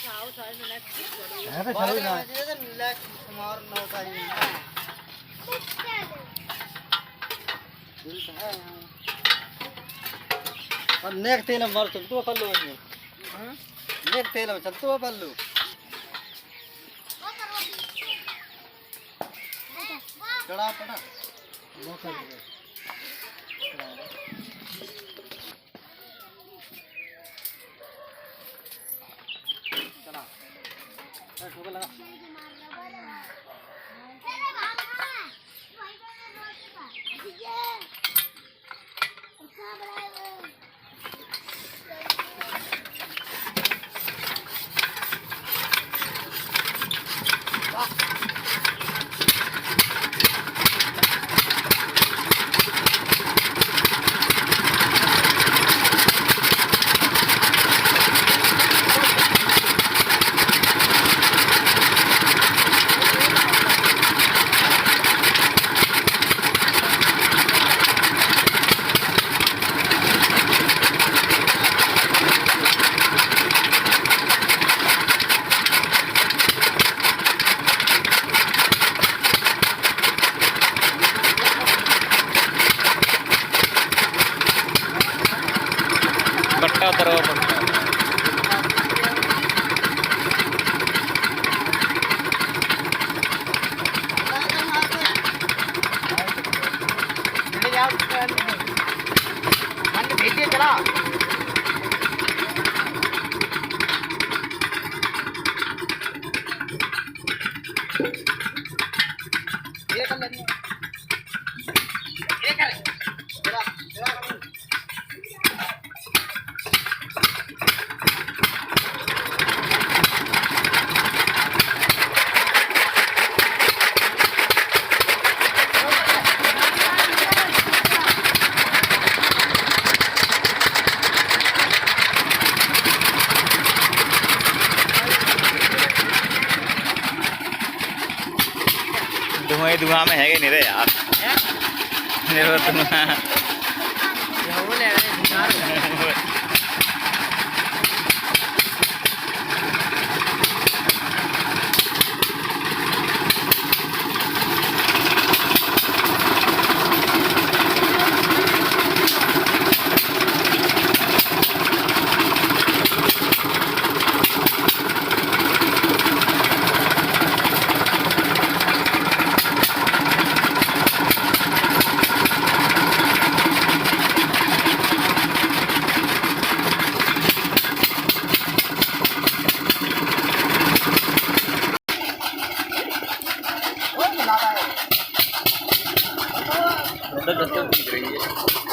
है तो चलो ना नेक तेल मर चलतो पल्लू नेक तेल चलतो पल्लू चढ़ा पड़ा वो कर चला ठोका लगा बट्टा तरह बट्टा भेजिए चला ये कर लेंगे ये कर चला चला धुआं धुआं में है नहीं रे यार दिख रही है।